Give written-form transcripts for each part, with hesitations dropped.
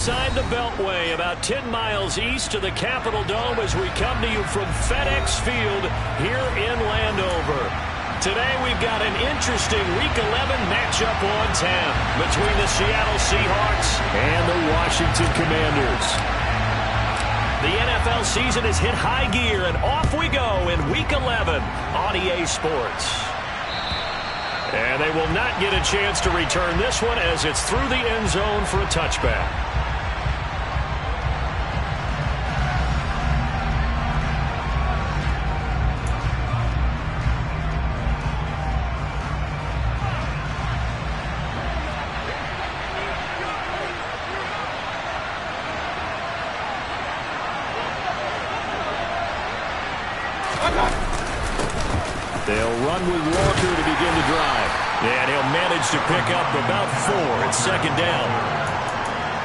Inside the Beltway, about 10 miles east of the Capitol Dome as we come to you from FedEx Field here in Landover. Today we've got an interesting Week 11 matchup on tap between the Seattle Seahawks and the Washington Commanders. The NFL season has hit high gear, and off we go in Week 11 on EA Sports. And they will not get a chance to return this one as it's through the end zone for a touchback. They'll run with Walker to begin the drive. And he'll manage to pick up about 4 at second down.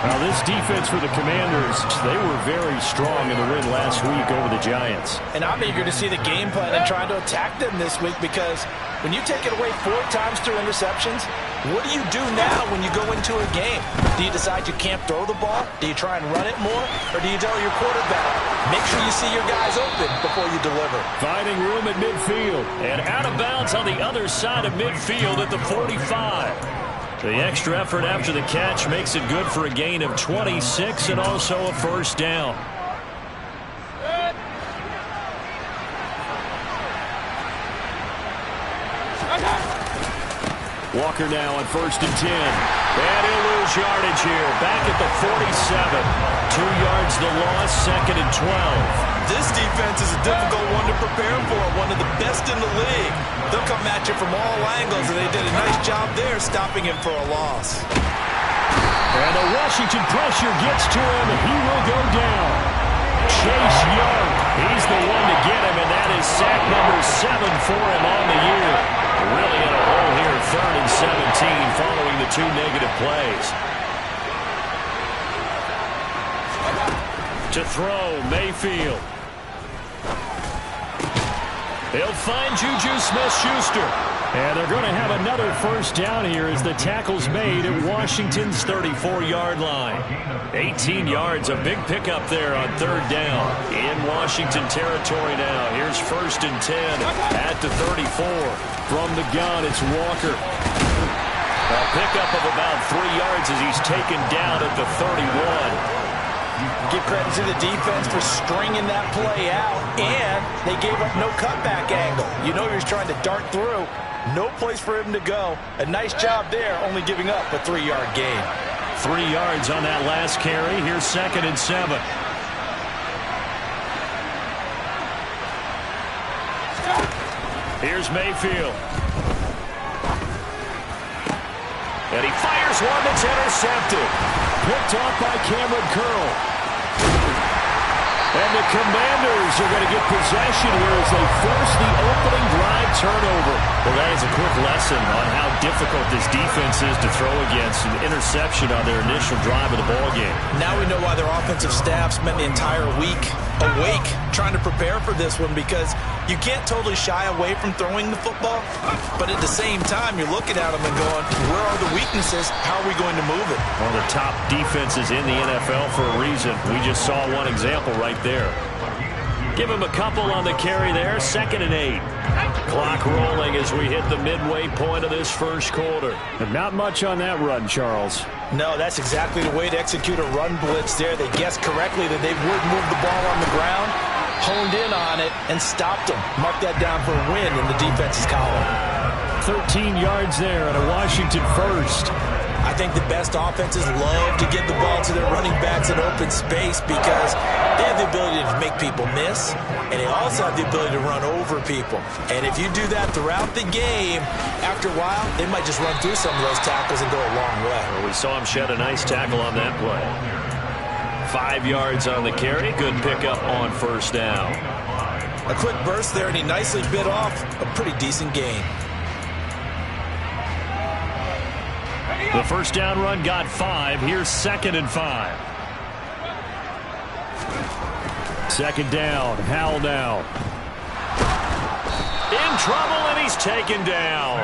Now this defense for the Commanders, they were very strong in the win last week over the Giants. And I'm eager to see the game plan and trying to attack them this week, because when you take it away 4 times through interceptions, what do you do now when you go into a game? Do you decide you can't throw the ball? Do you try and run it more? Or do you tell your quarterback, make sure you see your guys open before you deliver? Finding room at midfield. And out of bounds on the other side of midfield at the 45. The extra effort after the catch makes it good for a gain of 26 and also a first down. Walker now on 1st and 10. And he'll lose yardage here. Back at the 47. 2 yards the loss, 2nd and 12. This defense is a difficult one to prepare for. One of the best in the league. They'll come at you from all angles, and they did a nice job there stopping him for a loss. And the Washington pressure gets to him, and he will go down. Chase Young, he's the one to get him, and that is sack number 7 for him on the year. Really in a hole here, 3rd and 17 following the 2 negative plays. To throw, Mayfield. He'll find Juju Smith-Schuster. And they're going to have another first down here as the tackle's made at Washington's 34-yard line. 18 yards, a big pickup there on 3rd down. In Washington territory now. Here's 1st and 10 at the 34. From the gun, it's Walker. A pickup of about 3 yards as he's taken down at the 31. Give credit to the defense for stringing that play out, and they gave up no cutback angle. You know you're trying to dart through. No place for him to go. A nice job there, only giving up a 3-yard gain. 3 yards on that last carry. Here's 2nd and 7. Here's Mayfield. And he fires one that's intercepted. Picked off by Cameron Curl. And the Commanders are going to get possession here as they force the opening drive turnover. Well, that is a quick lesson on how difficult this defense is to throw against. An interception on their initial drive of the ballgame. Now we know why their offensive staff spent the entire week awake trying to prepare for this one, because you can't totally shy away from throwing the football, but at the same time you're looking at them and going, where are the weaknesses? How are we going to move it? One of the top defenses in the NFL for a reason. We just saw one example right there. Give him a couple on the carry there. 2nd and 8. Clock rolling as we hit the midway point of this first quarter. And not much on that run, Charles. No, that's exactly the way to execute a run blitz there. They guessed correctly that they would move the ball on the ground, honed in on it, and stopped them. Mark that down for a win in the defense's column. 13 yards there and a Washington first. I think the best offenses love to get the ball to their running backs in open space, because they have the ability to make people miss, and they also have the ability to run over people. And if you do that throughout the game, after a while, they might just run through some of those tackles and go a long way. Well, we saw him shed a nice tackle on that play. 5 yards on the carry. Good pickup on 1st down. A quick burst there, and he nicely bit off a pretty decent gain. The first down run got 5. Here's 2nd and 5. 2nd down. Howell now. In trouble, and he's taken down.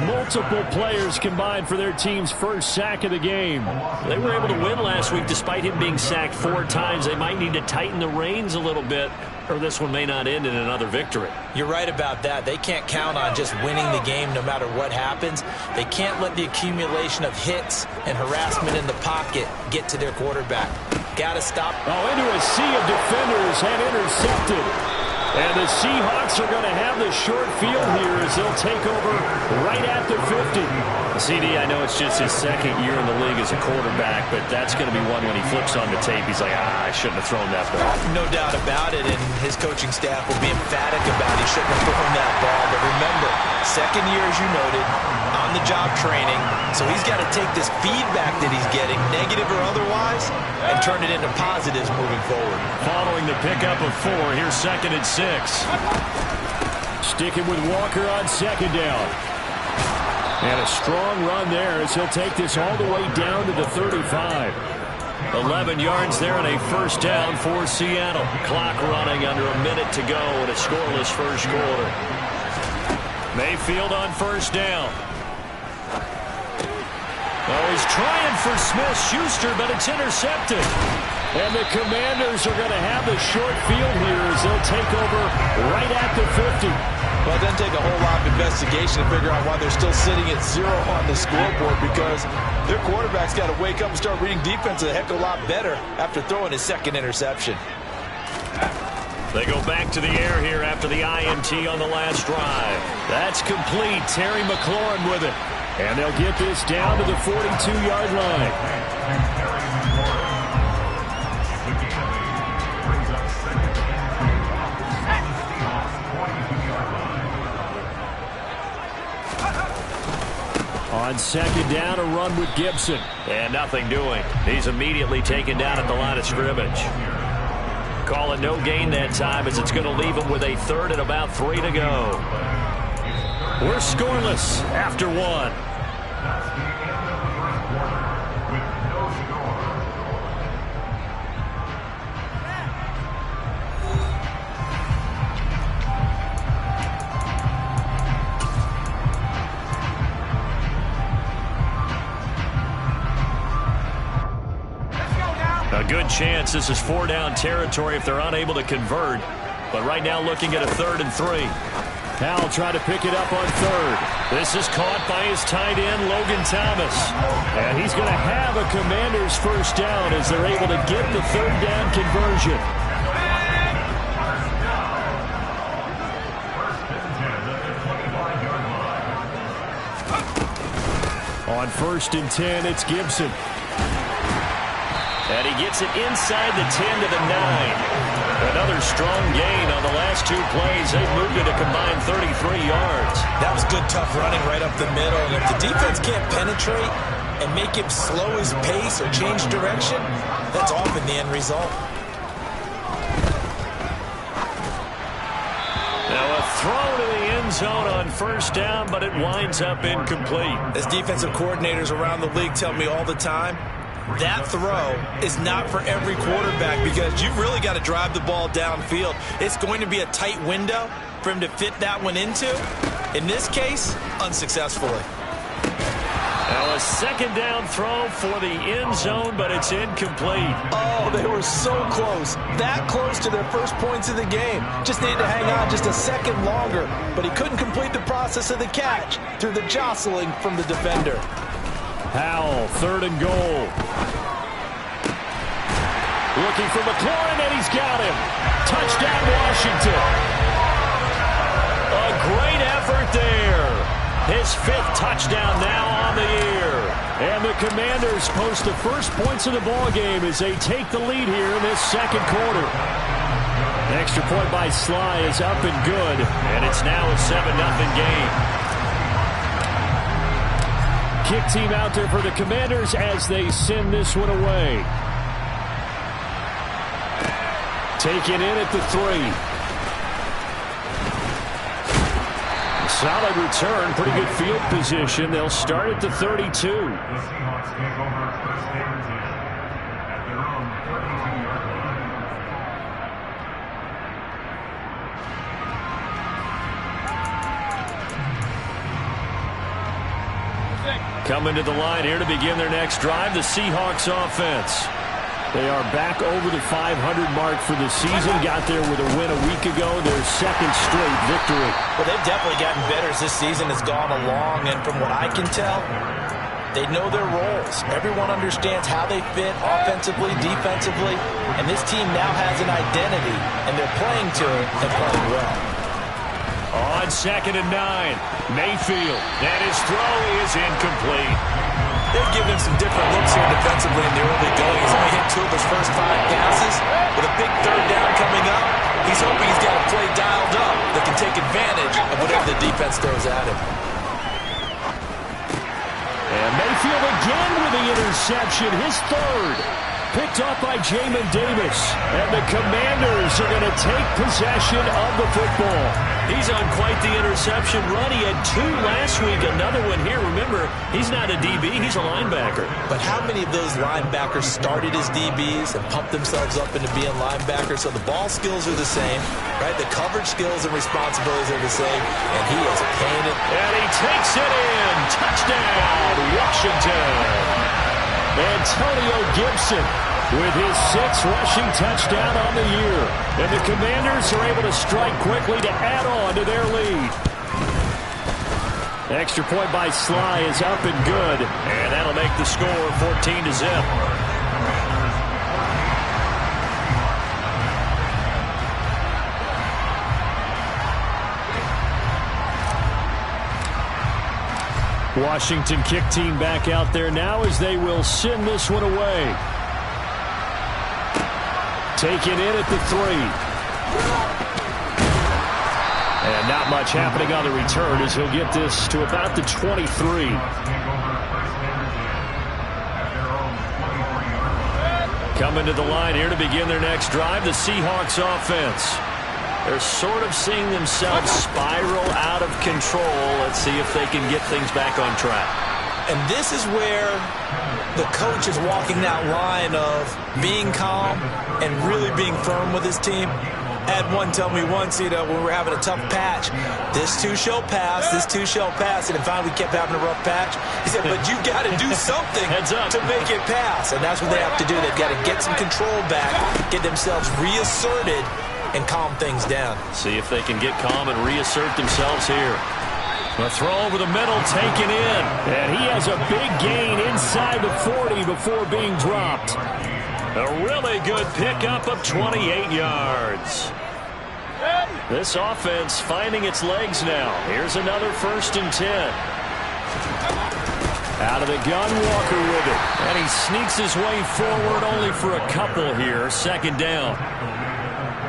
Multiple players combined for their team's first sack of the game. They were able to win last week despite him being sacked 4 times. They might need to tighten the reins a little bit, or this one may not end in another victory. You're right about that. They can't count on just winning the game no matter what happens. They can't let the accumulation of hits and harassment in the pocket get to their quarterback. Got to stop. Oh, into a sea of defenders and intercepted. And the Seahawks are going to have the short field here as they'll take over right at the 50. CD, I know it's just his second year in the league as a quarterback, but that's going to be one when he flips on the tape. He's like, I shouldn't have thrown that ball. No doubt about it, and his coaching staff will be emphatic about he shouldn't have thrown that ball. But remember, second year, as you noted, on-the-job training, so he's got to take this feedback that he's getting, negative or otherwise, and turn it into positives moving forward. Following the pickup of 4, here's 2nd and 6. Sticking with Walker on 2nd down. And a strong run there as he'll take this all the way down to the 35. 11 yards there and a first down for Seattle. Clock running under a minute to go in a scoreless first quarter. Mayfield on first down. Oh, he's trying for Smith-Schuster, but it's intercepted. And the Commanders are going to have the short field here as they'll take over right at the 50. Well, it doesn't take a whole lot of investigation to figure out why they're still sitting at 0 on the scoreboard, because their quarterback's got to wake up and start reading defense a heck of a lot better after throwing his 2nd interception. They go back to the air here after the INT on the last drive. That's complete. Terry McLaurin with it. And they'll get this down to the 42-yard line. On 2nd down, a run with Gibson. And nothing doing. He's immediately taken down at the line of scrimmage. Call it no gain that time as it's going to leave him with a 3rd and about 3 to go. We're scoreless after 1. A good chance this is 4-down territory if they're unable to convert. But right now looking at a 3rd and 3. Powell trying to pick it up on 3rd. This is caught by his tight end, Logan Thomas. And he's going to have a Commanders first down as they're able to get the 3rd down conversion. On 1st and 10, it's Gibson. And he gets it inside the 10 to the 9. Another strong gain on the last 2 plays. They've moved it a combined 33 yards. That was good, tough running right up the middle. And if the defense can't penetrate and make him slow his pace or change direction, that's often the end result. Now a throw to the end zone on first down, but it winds up incomplete. As defensive coordinators around the league tell me all the time, that throw is not for every quarterback because you've really got to drive the ball downfield. It's going to be a tight window for him to fit that one into. In this case, unsuccessfully. Now a 2nd down throw for the end zone, but it's incomplete. Oh, they were so close. That close to their first points of the game. Just needed to hang on just a second longer, but he couldn't complete the process of the catch through the jostling from the defender. Powell, 3rd and goal. Looking for McLaurin, and he's got him. Touchdown, Washington. A great effort there. His 5th touchdown now on the year. And the Commanders post the first points of the ball game as they take the lead here in this 2nd quarter. An extra point by Sly is up and good. And it's now a 7-0 game. Kick team out there for the Commanders as they send this one away. Taken in at the 3. Solid return, pretty good field position. They'll start at the 32. Coming to the line here to begin their next drive, the Seahawks offense. They are back over the 500 mark for the season. Got there with a win a week ago, their second straight victory. Well, they've definitely gotten better as this season has gone along, and from what I can tell, they know their roles. Everyone understands how they fit offensively, defensively, and this team now has an identity, and they're playing to it and playing well. On 2nd and 9, Mayfield, and his throw is incomplete. They've given him some different looks here defensively in the early going. He's only hit 2 of his first 5 passes. With a big 3rd down coming up, he's hoping he's got a play dialed up that can take advantage of whatever the defense throws at him. And Mayfield again with the interception, his 3rd. Picked up by Jamin Davis. And the Commanders are going to take possession of the football. He's on quite the interception run. He had 2 last week, another one here. Remember, he's not a DB, he's a linebacker. But how many of those linebackers started as DBs and pumped themselves up into being linebackers? So the ball skills are the same, right? The coverage skills and responsibilities are the same, and he is paying it. And he takes it in. Touchdown, Washington. Antonio Gibson with his 6th rushing touchdown on the year. And the Commanders are able to strike quickly to add on to their lead. Extra point by Sly is up and good. And that'll make the score 14-0. Washington kick team back out there now as they will send this one away. Taken in at the 3. And not much happening on the return as he'll get this to about the 23. Coming to the line here to begin their next drive, the Seahawks offense. They're sort of seeing themselves spiral out of control. Let's see if they can get things back on track. And this is where the coach is walking that line of being calm and really being firm with his team. I had one tell me once, when we were having a tough patch, this too shall pass, this too shall pass, and finally we kept having a rough patch. He said, but you got to do something to make it pass, and that's what they have to do. They've got to get some control back, get themselves reasserted, and calm things down. See if they can get calm and reassert themselves here. A throw over the middle taken in. And he has a big gain inside the 40 before being dropped. A really good pickup of 28 yards. This offense finding its legs now. Here's another 1st and 10. Out of the gun, Walker with it. And he sneaks his way forward only for a couple here. 2nd down.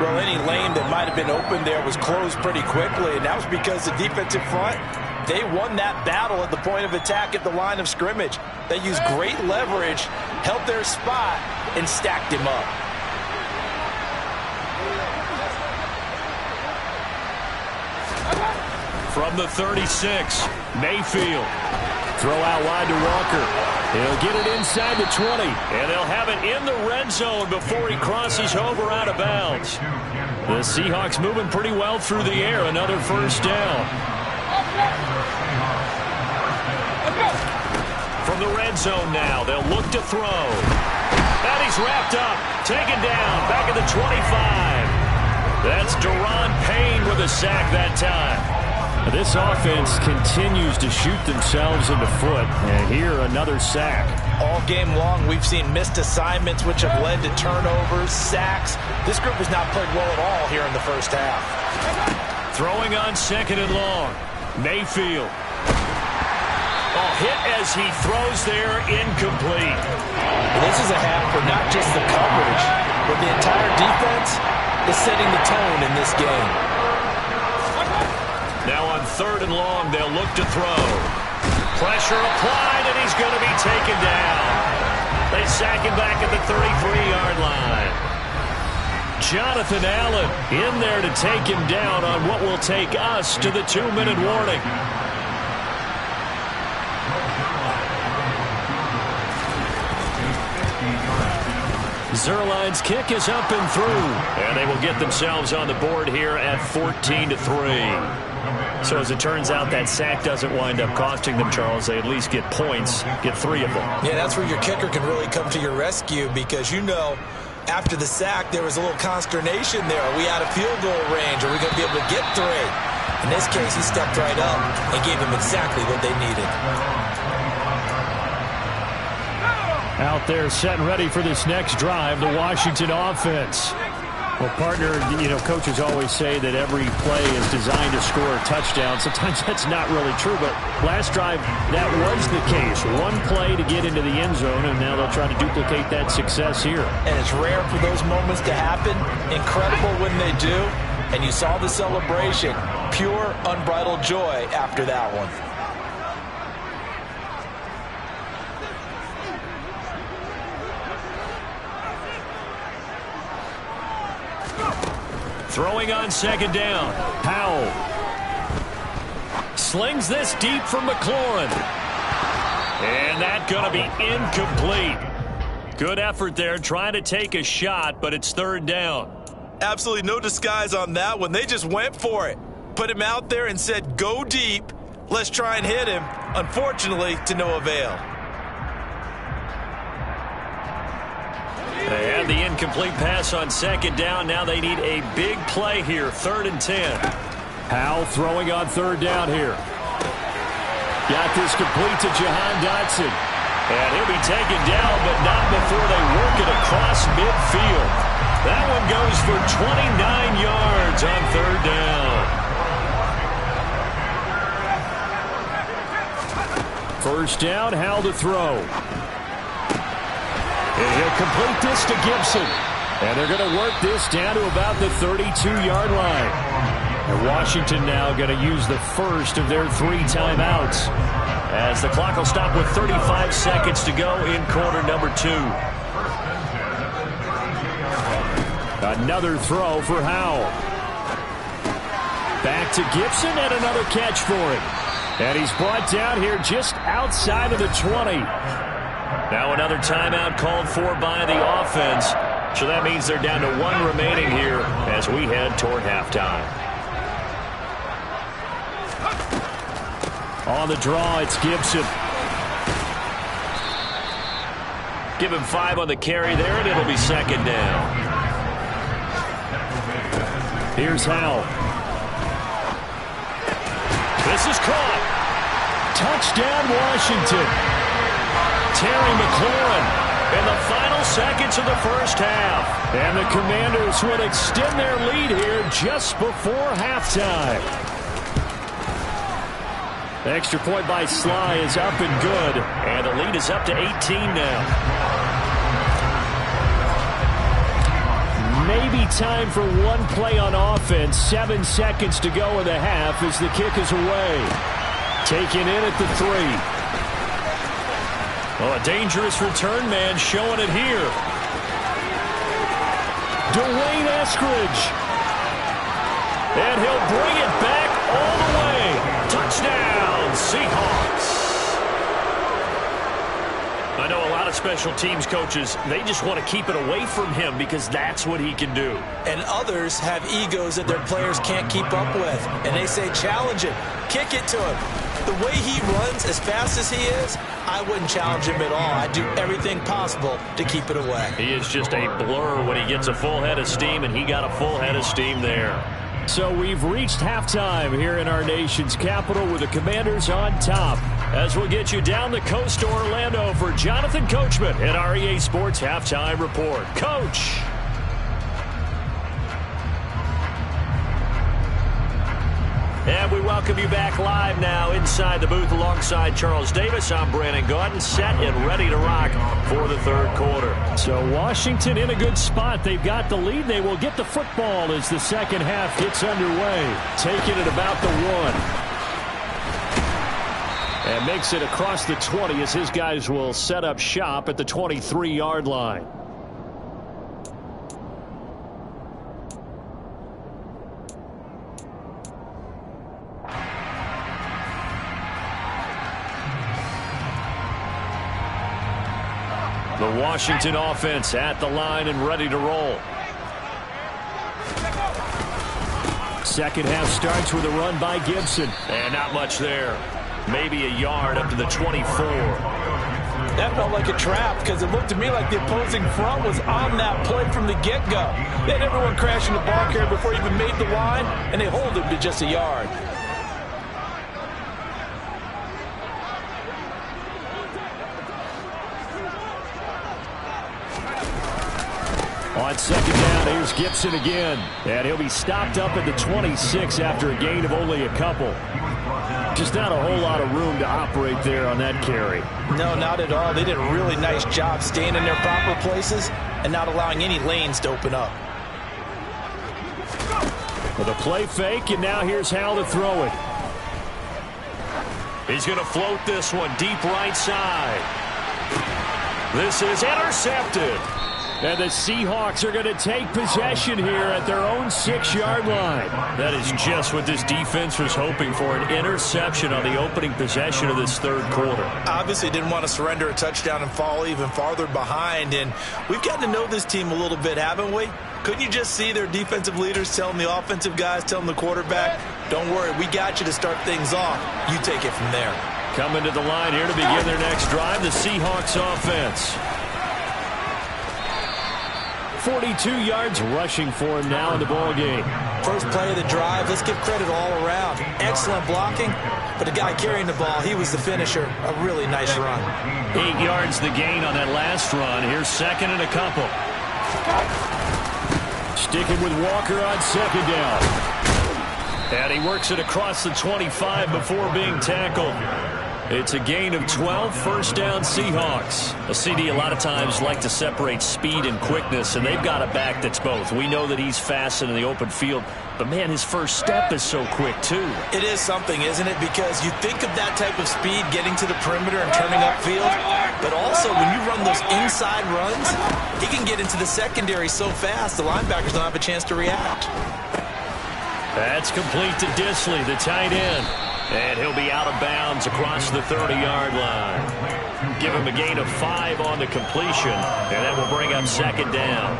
Well, any lane that might have been open there was closed pretty quickly, and that was because the defensive front, they won that battle at the point of attack at the line of scrimmage. They used great leverage, held their spot, and stacked him up. From the 36, Mayfield. Throw out wide to Walker. He'll get it inside the 20. And they'll have it in the red zone before he crosses over out of bounds. The Seahawks moving pretty well through the air. Another 1st down. From the red zone now, they'll look to throw. And he's wrapped up. Taken down. Back at the 25. That's Daron Payne with a sack that time. This offense continues to shoot themselves in the foot. And here, another sack. All game long, we've seen missed assignments, which have led to turnovers, sacks. This group has not played well at all here in the first half. Throwing on 2nd and long. Mayfield. Oh, hit as he throws there, incomplete. This is a half for not just the coverage, but the entire defense is setting the tone in this game. Now on 3rd and long, they'll look to throw. Pressure applied, and he's going to be taken down. They sack him back at the 33-yard line. Jonathan Allen in there to take him down on what will take us to the 2-minute warning. Zuerlein's kick is up and through. And they will get themselves on the board here at 14-3. So as it turns out, that sack doesn't wind up costing them, Charles. They at least get points, get 3 of them. Yeah, that's where your kicker can really come to your rescue because, you know, after the sack, there was a little consternation there. Are we out of field goal range? Are we going to be able to get 3? In this case, he stepped right up and gave them exactly what they needed. Out there set and ready for this next drive, the Washington offense. Well, partner, you know, coaches always say that every play is designed to score a touchdown. Sometimes that's not really true, but last drive, that was the case. One play to get into the end zone, and now they'll try to duplicate that success here. And it's rare for those moments to happen. Incredible when they do. And you saw the celebration. Pure, unbridled joy after that one. Throwing on second down. Powell slings this deep for McLaurin. And that's going to be incomplete. Good effort there trying to take a shot, but it's third down. Absolutely no disguise on that one. They just went for it. Put him out there and said, go deep. Let's try and hit him. Unfortunately, to no avail. They had the incomplete pass on second down. Now they need a big play here. 3rd and 10. Powell throwing on third down here. Got this complete to Jahan Dotson. And he'll be taken down, but not before they work it across midfield. That one goes for 29 yards on third down. First down, Howell to throw. And he'll complete this to Gibson. And they're going to work this down to about the 32-yard line. And Washington now going to use the first of their 3 timeouts, as the clock will stop with 35 seconds to go in quarter number 2. Another throw for Howell. Back to Gibson and another catch for him. And he's brought down here just outside of the 20. Now another timeout called for by the offense. So that means they're down to 1 remaining here as we head toward halftime. On the draw, it's Gibson. Give him 5 on the carry there, and it'll be second down. Here's Howell. This is caught. Touchdown, Washington. Terry McLaurin in the final seconds of the first half. And the Commanders will extend their lead here just before halftime. The extra point by Sly is up and good. And the lead is up to 18 now. Maybe time for one play on offense. 7 seconds to go in the half as the kick is away. Taken in at the 3. Oh, a dangerous return man showing it here. Dwayne Eskridge. And he'll bring it back all the way. Touchdown, Seahawks. I know a lot of special teams coaches, they just want to keep it away from him because that's what he can do. And others have egos that their players can't keep up with. And they say, challenge him. Kick it to him. The way he runs as fast as he is, I wouldn't challenge him at all. I'd do everything possible to keep it away. He is just a blur when he gets a full head of steam, and he got a full head of steam there. So we've reached halftime here in our nation's capital with the Commanders on top. As we'll get you down the coast to Orlando for Jonathan Coachman at our EA Sports Halftime Report. Coach! And we welcome you back live now inside the booth alongside Charles Davis. I'm Brandon Gaudin, set and ready to rock for the third quarter. So Washington in a good spot. They've got the lead. They will get the football as the second half gets underway. Taking it about the 1. And makes it across the 20 as his guys will set up shop at the 23-yard line. The Washington offense at the line and ready to roll. Second half starts with a run by Gibson. And not much there. Maybe a yard up to the 24. That felt like a trap because it looked to me like the opposing front was on that play from the get-go. They had everyone crashing the ball carrier before he even made the line, and they hold him to just a yard. On second down, here's Gibson again. And he'll be stopped up at the 26 after a gain of only a couple. Just not a whole lot of room to operate there on that carry. No, not at all. They did a really nice job staying in their proper places and not allowing any lanes to open up. With a play fake, and now here's Howell to throw it. He's going to float this one deep right side. This is intercepted. And the Seahawks are going to take possession here at their own 6-yard line. That is just what this defense was hoping for, an interception on the opening possession of this third quarter. Obviously didn't want to surrender a touchdown and fall even farther behind. And we've gotten to know this team a little bit, haven't we? Couldn't you just see their defensive leaders telling the offensive guys, telling the quarterback, don't worry, we got you to start things off. You take it from there. Coming to the line here to begin their next drive, the Seahawks offense. 42 yards rushing for him now in the ball game. First play of the drive, let's give credit all around. Excellent blocking, but the guy carrying the ball, he was the finisher. A really nice run. 8 yards the gain on that last run. Here's second and a couple. Sticking with Walker on second down. And he works it across the 25 before being tackled. It's a gain of 12, first down Seahawks. A CD a lot of times like to separate speed and quickness, and they've got a back that's both. We know that he's fast in the open field, but man, his first step is so quick too. It is something, isn't it? Because you think of that type of speed getting to the perimeter and turning upfield, but also when you run those inside runs, he can get into the secondary so fast the linebackers don't have a chance to react. That's complete to Disley, the tight end. And he'll be out of bounds across the 30-yard line. Give him a gain of 5 on the completion, and that will bring up second down.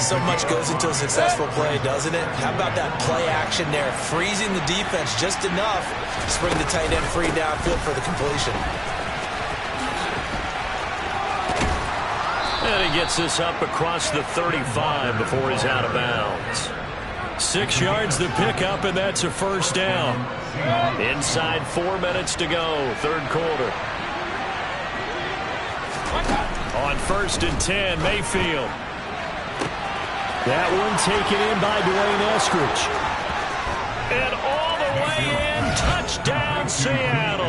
So much goes into a successful play, doesn't it? How about that play action there? Freezing the defense just enough to bring the tight end free downfield for the completion. And he gets this up across the 35 before he's out of bounds. 6 yards the pickup, and that's a first down. Inside 4 minutes to go, third quarter. On first and 10, Mayfield. That one taken in by Dwayne Eskridge. And all the way in, touchdown Seattle.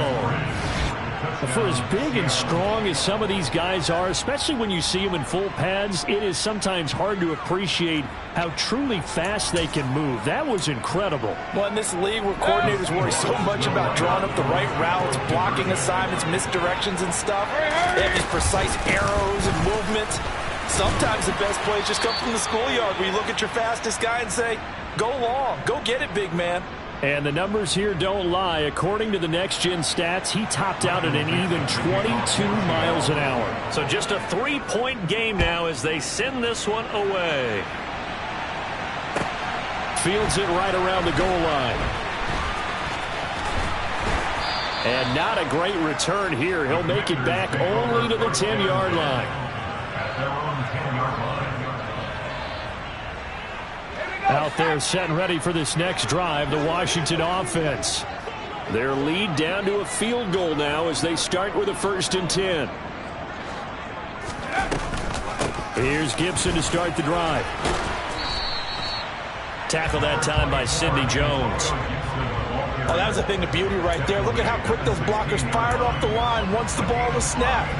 For as big and strong as some of these guys are, especially when you see them in full pads, it is sometimes hard to appreciate how truly fast they can move. That was incredible. Well, in this league where coordinators worry so much about drawing up the right routes, blocking assignments, misdirections and stuff, they have these precise arrows and movements. Sometimes the best plays just come from the schoolyard where you look at your fastest guy and say, go long, go get it, big man. And the numbers here don't lie. According to the Next Gen stats, he topped out at an even 22 miles an hour. So just a 3-point game now as they send this one away. Fields it right around the goal line. And not a great return here. He'll make it back only to the 10-yard line. Out there set and ready for this next drive, the Washington offense. Their lead down to a field goal now as they start with a first and 10. Here's Gibson to start the drive. Tackle that time by Sidney Jones. Oh, that was a thing of beauty right there. Look at how quick those blockers fired off the line once the ball was snapped.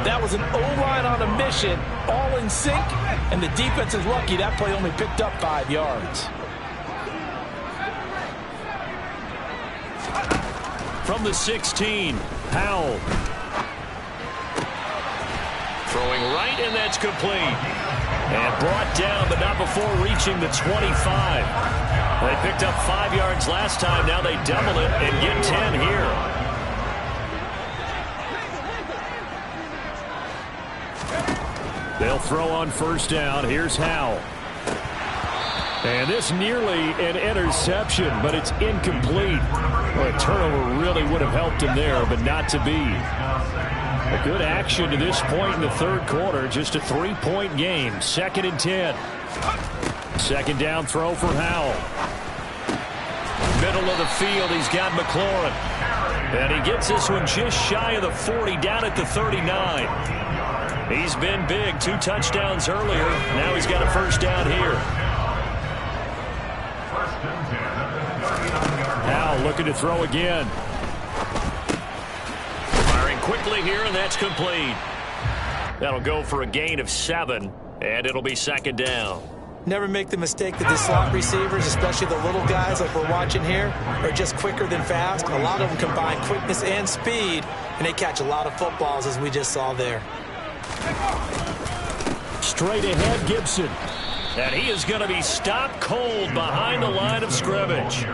That was an O-line on a mission, all in sync, and the defense is lucky that play only picked up 5 yards. From the 16, Howell. Throwing right, and that's complete. And brought down, but not before reaching the 25. They picked up 5 yards last time. Now they double it and get 10 here. They'll throw on first down. Here's Howell. And this nearly an interception, but it's incomplete. Well, a turnover really would have helped him there, but not to be. A good action to this point in the third quarter. Just a 3-point game. 2nd and 10. Second down throw for Howell. Middle of the field, he's got McLaurin. And he gets this one just shy of the 40, down at the 39. He's been big. 2 touchdowns earlier. Now he's got a first down here. Howell looking to throw again. Firing quickly here, and that's complete. That'll go for a gain of 7, and it'll be 2nd down. Never make the mistake that the slot receivers, especially the little guys like we're watching here, are just quicker than fast. A lot of them combine quickness and speed, and they catch a lot of footballs, as we just saw there. Straight ahead, Gibson. And he is going to be stopped cold behind the line of scrimmage.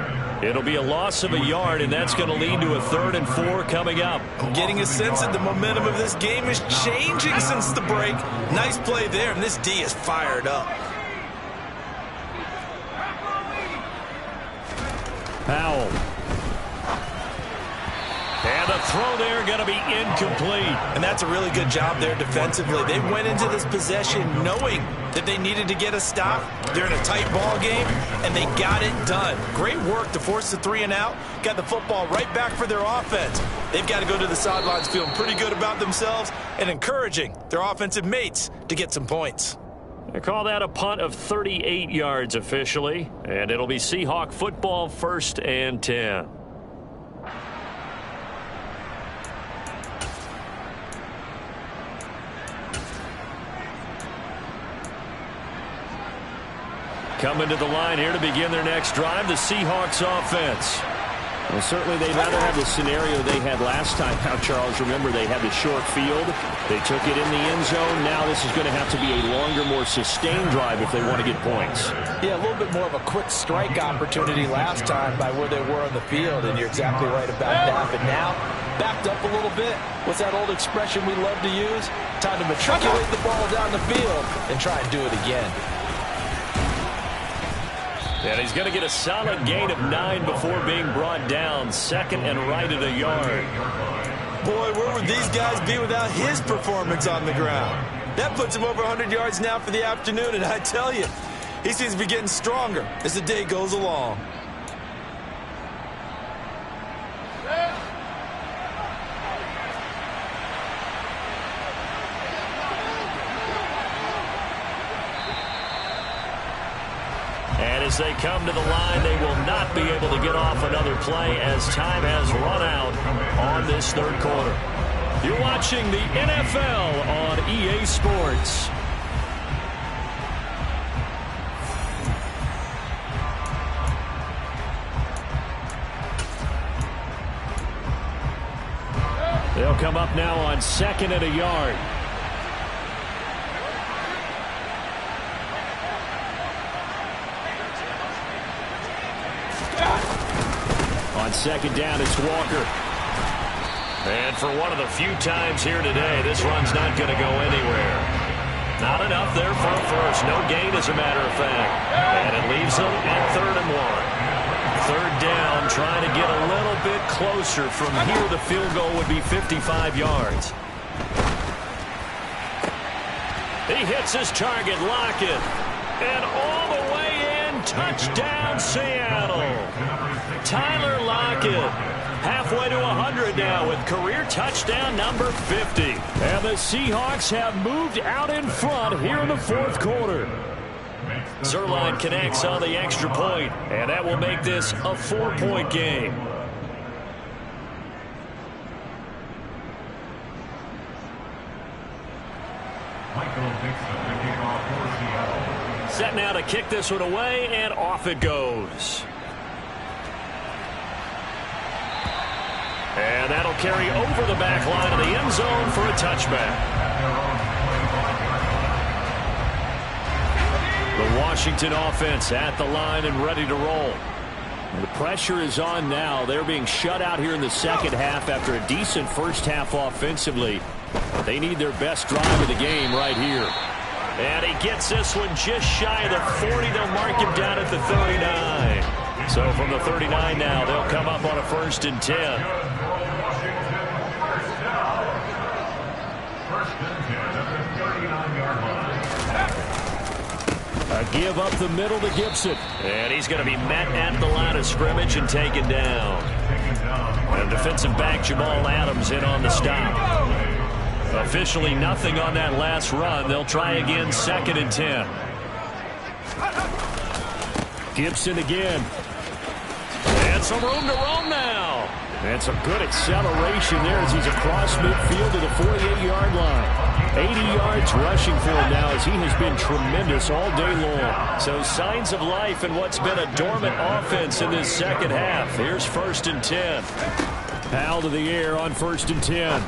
It'll be a loss of a yard, and that's going to lead to a 3rd and 4 coming up. I'm getting a sense that the momentum of this game is changing since the break. Nice play there, and this D is fired up. Howell. And the throw there going to be incomplete. And that's a really good job there defensively. They went into this possession knowing that they needed to get a stop. They're in a tight ball game, and they got it done. Great work to force the 3 and out. Got the football right back for their offense. They've got to go to the sidelines feeling pretty good about themselves and encouraging their offensive mates to get some points. They call that a punt of 38 yards officially, and it'll be Seahawk football, 1st and 10. Coming to the line here to begin their next drive, the Seahawks offense. Well, certainly they'd rather have the scenario they had last time. Now, Charles, remember they had the short field. They took it in the end zone. Now this is going to have to be a longer, more sustained drive if they want to get points. Yeah, a little bit more of a quick strike opportunity last time by where they were on the field, and you're exactly right about that. But now, backed up a little bit. What's that old expression we love to use? Time to matriculate the ball down the field and try and do it again. And he's going to get a solid gain of 9 before being brought down. 2nd and right at a yard. Boy, where would these guys be without his performance on the ground? That puts him over 100 yards now for the afternoon, and I tell you, he seems to be getting stronger as the day goes along. And as they come to the line, they will not be able to get off another play as time has run out on this third quarter. You're watching the NFL on EA Sports. They'll come up now on 2nd and a yard. On 2nd down, it's Walker. And for one of the few times here today, this run's not going to go anywhere. Not enough there for a first. No gain, as a matter of fact. And it leaves them at 3rd and 1. 3rd down, trying to get a little bit closer. From here, the field goal would be 55 yards. He hits his target, Lockett. And all the way in, touchdown, Seattle. Tyler Lockett, halfway to 100 now with career touchdown number 50. And the Seahawks have moved out in front here in the 4th quarter. Zuerlein connects on the extra point, and that will make this a 4-point game. Set now to kick this one away, and off it goes. And that'll carry over the back line of the end zone for a touchback. The Washington offense at the line and ready to roll. The pressure is on now. They're being shut out here in the second half after a decent first half offensively. They need their best drive of the game right here. And he gets this one just shy of the 40. They'll mark him down at the 39. So from the 39 now, they'll come up on a 1st and 10. A give up the middle to Gibson. And he's going to be met at the line of scrimmage and taken down. And defensive back Jamal Adams in on the stop. Officially nothing on that last run. They'll try again, 2nd and 10. Gibson again. And some room to roam now. And some good acceleration there as he's across midfield to the 48-yard line. 80 yards rushing for him now as he has been tremendous all day long. So signs of life in what's been a dormant offense in this second half. Here's 1st and 10. Powell to the air on 1st and 10.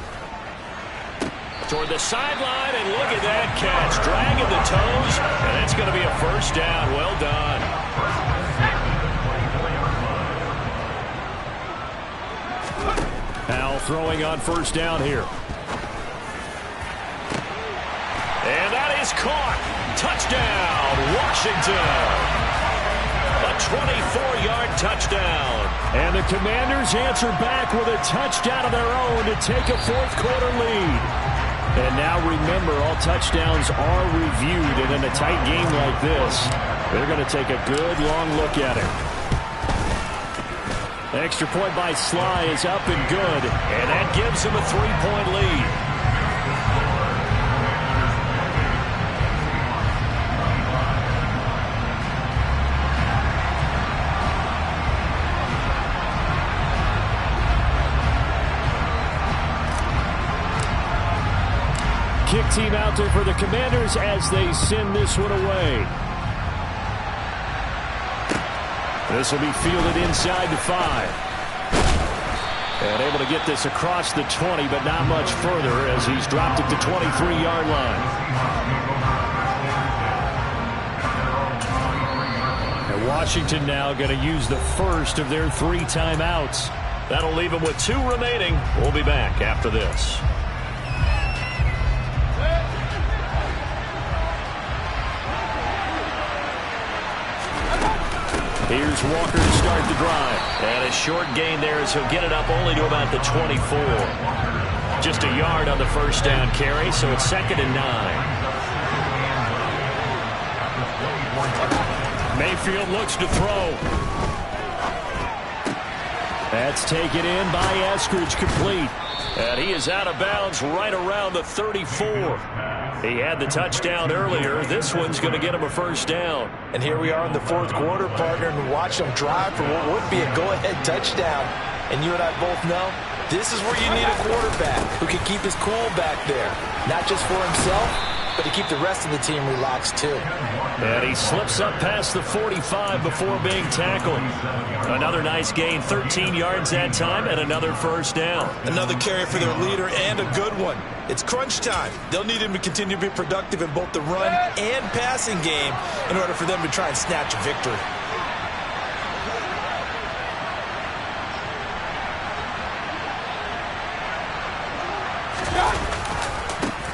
Toward the sideline, and look at that catch. Dragging the toes, and it's going to be a 1st down. Well done. Powell throwing on 1st down here. And that is caught. Touchdown, Washington. A 24-yard touchdown. And the Commanders answer back with a touchdown of their own to take a 4th quarter lead. And now remember, all touchdowns are reviewed. And in a tight game like this, they're going to take a good long look at it. The extra point by Sly is up and good. And that gives him a 3-point lead. Kick team out there for the Commanders as they send this one away. This will be fielded inside the 5. And able to get this across the 20, but not much further as he's dropped at the 23-yard line. And Washington now going to use the first of their 3 timeouts. That'll leave them with 2 remaining. We'll be back after this. Here's Walker to start the drive. And a short gain there as he'll get it up only to about the 24. Just a yard on the 1st down carry, so it's 2nd and 9. Mayfield looks to throw. That's taken in by Eskridge, complete. And he is out of bounds right around the 34. He had the touchdown earlier. This one's going to get him a 1st down. And here we are in the 4th quarter, partner, and watch them drive for what would be a go-ahead touchdown. And you and I both know this is where you need a quarterback who can keep his cool back there. Not just for himself, but to keep the rest of the team relaxed too. And he slips up past the 45 before being tackled. Another nice gain, 13 yards that time, and another 1st down. Another carry for their leader, and a good one. It's crunch time. They'll need him to continue to be productive in both the run and passing game in order for them to try and snatch a victory.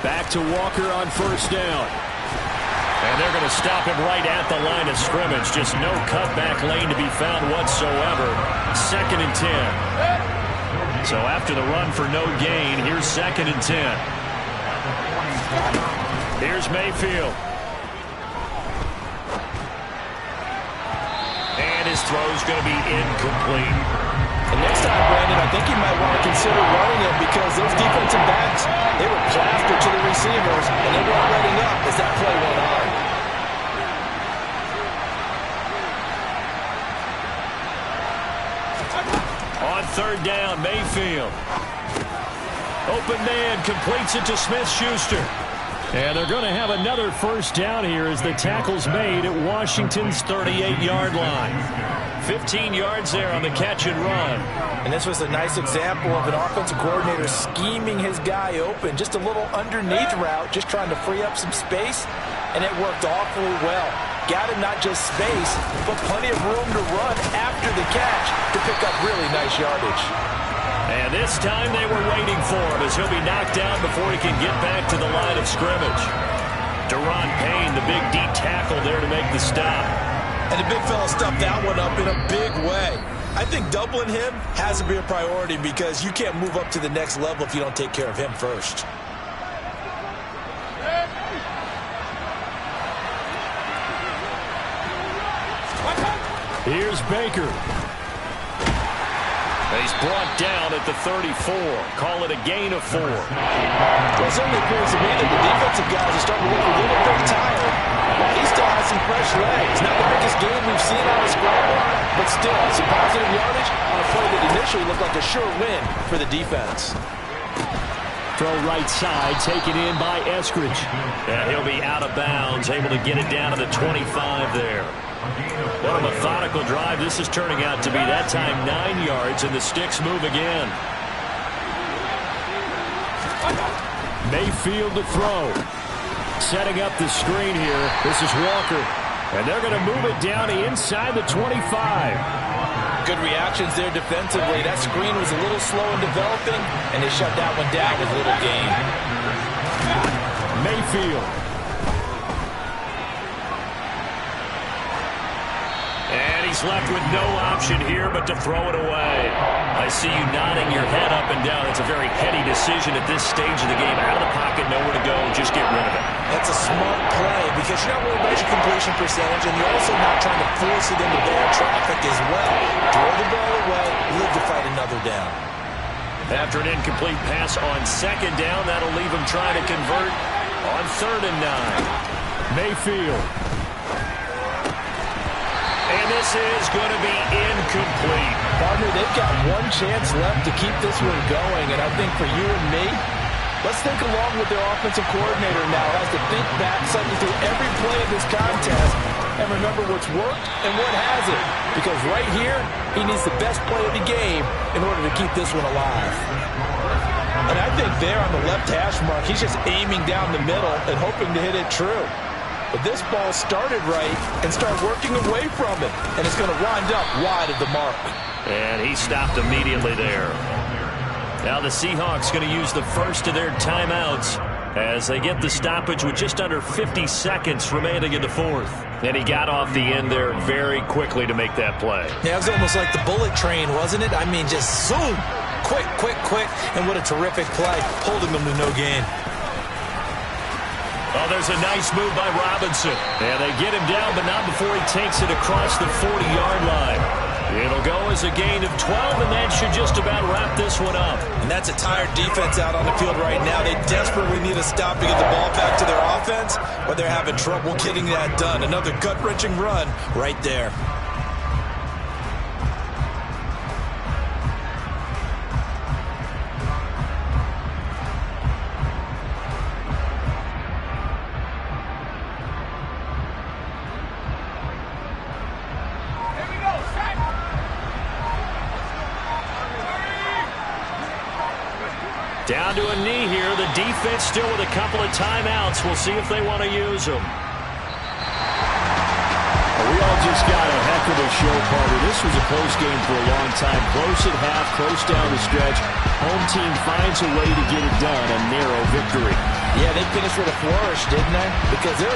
Back to Walker on 1st down. And they're going to stop him right at the line of scrimmage. Just no cutback lane to be found whatsoever. 2nd and 10. So after the run for no gain, here's 2nd and 10. Here's Mayfield. And his throw's going to be incomplete. And next time, Brandon, I think you might want to consider running it because those defensive backs, they were plastered to the receivers, and they weren't letting up as that play went on. On 3rd down, Mayfield. Open man, completes it to Smith-Schuster. And they're going to have another 1st down here as the tackle's made at Washington's 38-yard line. 15 yards there on the catch and run. And this was a nice example of an offensive coordinator scheming his guy open. Just a little underneath route, just trying to free up some space, and it worked awfully well. Got him not just space, but plenty of room to run after the catch to pick up really nice yardage. And this time they were waiting for him as he'll be knocked down before he can get back to the line of scrimmage. Daron Payne, the big D tackle there to make the stop. And the big fella stuffed that one up in a big way. I think doubling him has to be a priority because you can't move up to the next level if you don't take care of him first. Here's Baker. He's brought down at the 34. Call it a gain of 4. Well, it certainly appears to me that the defensive guys are starting to look a little bit tired. He still has some fresh legs. Not the biggest game we've seen out of Scramble, but still some positive yardage on a play that initially looked like a sure win for the defense. Throw right side, taken in by Eskridge. And he'll be out of bounds, able to get it down to the 25 there. What a methodical drive this is turning out to be. That time 9 yards, and the sticks move again. Mayfield to throw. Setting up the screen here. This is Walker. And they're going to move it down to inside the 25. Good reactions there defensively. That screen was a little slow in developing, and they shut that one down with a little gain. Mayfield. And he's left with no option here but to throw it away. I see you nodding your head up and down. It's a very heady decision at this stage of the game. Out of the pocket, nowhere to go. Just get rid of it. That's a smart play because you're not worried about your completion percentage, and you're also not trying to force it into bad traffic as well. Throw the ball away, live to fight another down. After an incomplete pass on second down, that'll leave him trying to convert on 3rd and 9. Mayfield. And this is going to be incomplete. Partner, they've got one chance left to keep this one going, and I think for you and me, let's think along with their offensive coordinator now as to think back, cycle through every play of this contest, and remember what's worked and what hasn't. Because right here, he needs the best play of the game in order to keep this one alive. And I think there on the left hash mark, he's just aiming down the middle and hoping to hit it true. But this ball started right and started working away from it, and it's going to wind up wide of the mark. And he stopped immediately there. Now the Seahawks going to use the first of their timeouts as they get the stoppage with just under 50 seconds remaining in the 4th. And he got off the end there very quickly to make that play. Yeah, it was almost like the bullet train, wasn't it? I mean, just zoom, quick, quick, quick, and what a terrific play, holding them to no gain. Oh, there's a nice move by Robinson. And they get him down, but not before he takes it across the 40-yard line. It'll go as a gain of 12, and that should just about wrap this one up. And that's a tired defense out on the field right now. They desperately need a stop to get the ball back to their offense, but they're having trouble getting that done. Another gut-wrenching run right there. Down to a knee here. The defense still with a couple of timeouts. We'll see if they want to use them. We all just got a heck of a show, partner. This was a close game for a long time. Close at half, close down the stretch. Home team finds a way to get it done. A narrow victory. Yeah, they finished with a flourish, didn't they? Because they're